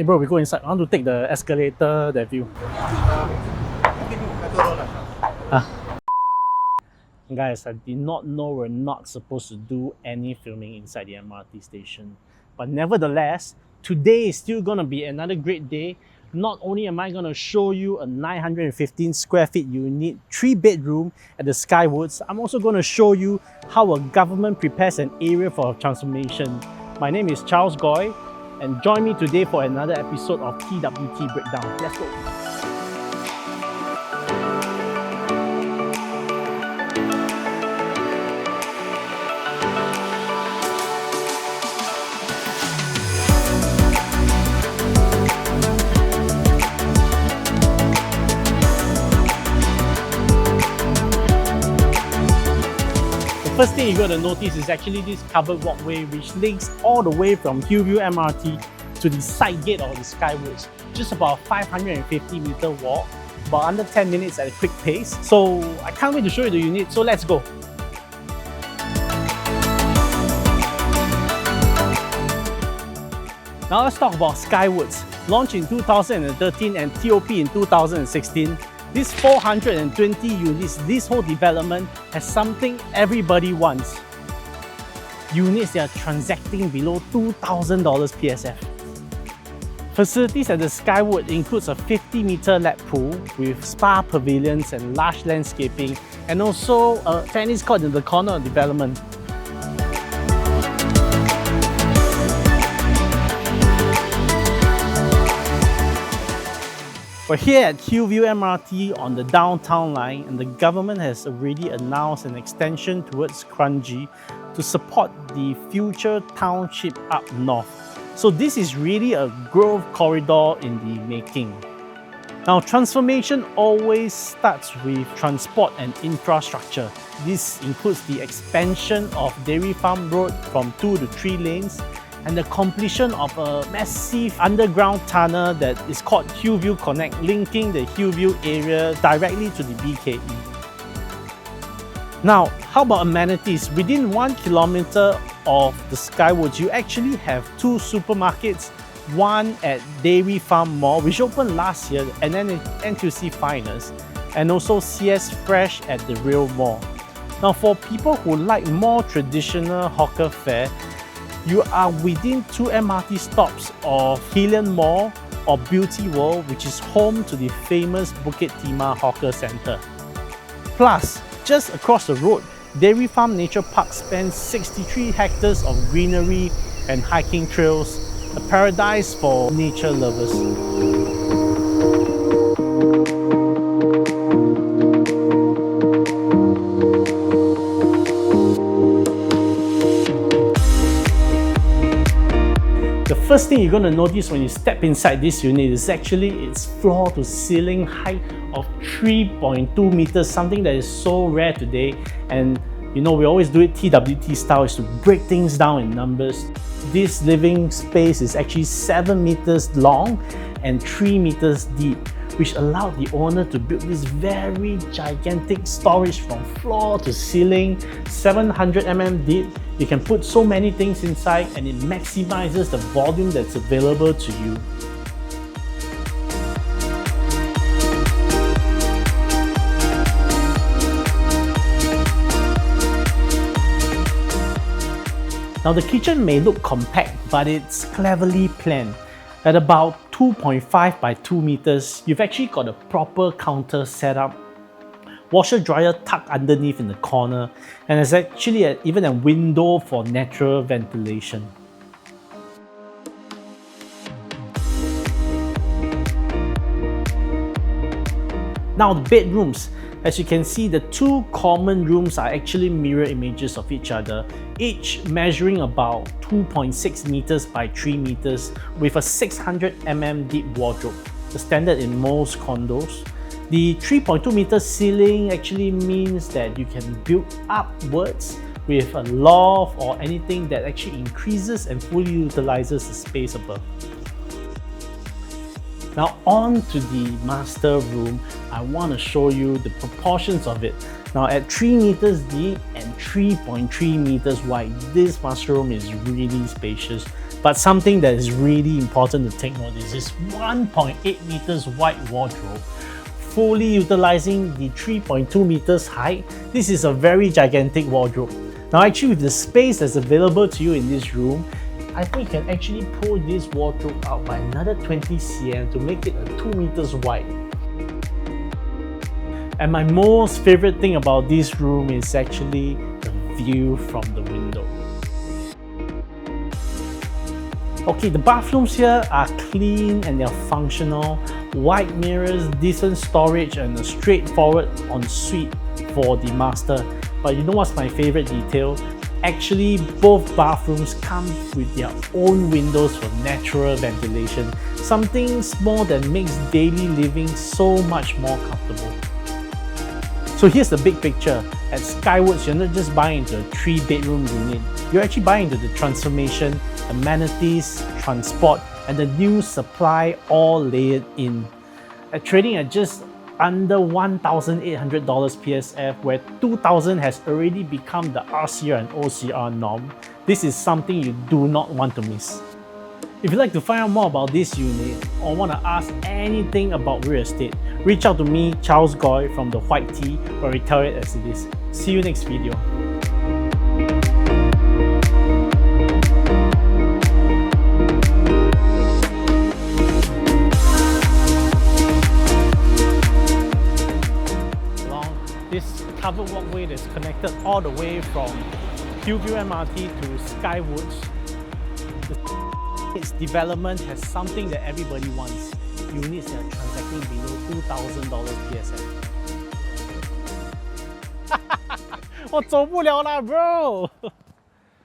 Hey bro, we go inside. I want to take the escalator, that view. Guys, I did not know we're not supposed to do any filming inside the MRT station. But nevertheless, today is still gonna be another great day. Not only am I gonna show you a 915 square feet unit, 3-bedroom at the Skywoods, I'm also gonna show you how a government prepares an area for transformation. My name is Charles Goy, and join me today for another episode of TWT Breakdown. Let's go! First thing you're going to notice is actually this covered walkway which links all the way from Hillview MRT to the side gate of the Skywoods. Just about 550-meter walk, about under 10 minutes at a quick pace. So I can't wait to show you the unit, so let's go. Now let's talk about Skywoods. Launched in 2013 and TOP in 2016. This 420 units, this whole development has something everybody wants. Units that are transacting below $2,000 PSF. Facilities at the Skywood includes a 50-meter lap pool with spa pavilions and large landscaping, and also a tennis court in the corner of development. We're here at Hillview MRT on the downtown line, and the government has already announced an extension towards Kranji to support the future township up north. So this is really a growth corridor in the making. Now, transformation always starts with transport and infrastructure. This includes the expansion of Dairy Farm Road from 2 to 3 lanes, and the completion of a massive underground tunnel that is called Hillview Connect, linking the Hillview area directly to the BKE. Now, how about amenities? Within 1 kilometer of the Skywoods, you actually have 2 supermarkets, one at Dairy Farm Mall, which opened last year, and then NTUC Finest, and also CS Fresh at the Rail Mall. Now, for people who like more traditional hawker fare, you are within 2 MRT stops of Hillian Mall or Beauty World, which is home to the famous Bukit Timah Hawker Centre. Plus, just across the road, Dairy Farm Nature Park spans 63 hectares of greenery and hiking trails, a paradise for nature lovers. The first thing you're going to notice when you step inside this unit is actually its floor to ceiling height of 3.2 meters, something that is so rare today. And you know, we always do it TWT style, is to break things down in numbers. This living space is actually 7 meters long and 3 meters deep, which allowed the owner to build this very gigantic storage from floor to ceiling, 700 mm deep. You can put so many things inside, and it maximizes the volume that's available to you. Now, the kitchen may look compact, but it's cleverly planned. At about 2.5 by 2 meters, you've actually got a proper counter setup, washer dryer tucked underneath in the corner, and there's actually even a window for natural ventilation. Now, the bedrooms. As you can see, the 2 common rooms are actually mirror images of each other, each measuring about 2.6 meters by 3 meters with a 600 mm deep wardrobe, the standard in most condos. The 3.2 meter ceiling actually means that you can build upwards with a loft or anything that actually increases and fully utilizes the space above. Now, on to the master room. I want to show you the proportions of it. Now, at 3 meters deep and 3.3 meters wide, this master room is really spacious. But something that is really important to take note is this 1.8 meters wide wardrobe, fully utilizing the 3.2 meters height. This is a very gigantic wardrobe. Now actually with the space that's available to you in this room, I think you can actually pull this wardrobe out by another 20 cm to make it a 2 meters wide. And my most favorite thing about this room is actually the view from the window. Okay, the bathrooms here are clean and they're functional. White mirrors, decent storage, and a straightforward ensuite for the master. But you know what's my favorite detail? Actually, both bathrooms come with their own windows for natural ventilation. Something small that makes daily living so much more comfortable. So here's the big picture. At Skywoods, you're not just buying into a 3-bedroom unit. You're actually buying into the transformation, amenities, transport, and the new supply all layered in. Trading at just under $1,800 PSF, where $2,000 has already become the RCR and OCR norm, this is something you do not want to miss. If you'd like to find out more about this unit or want to ask anything about real estate, reach out to me, Charles Goy from The White Tea, where we tell it as it is. See you next video. This covered walkway that's connected all the way from Hillview MRT to Skywoods. Its development has something that everybody wants. Units that are transacting below $2,000 PSF. 我走不了啦 bro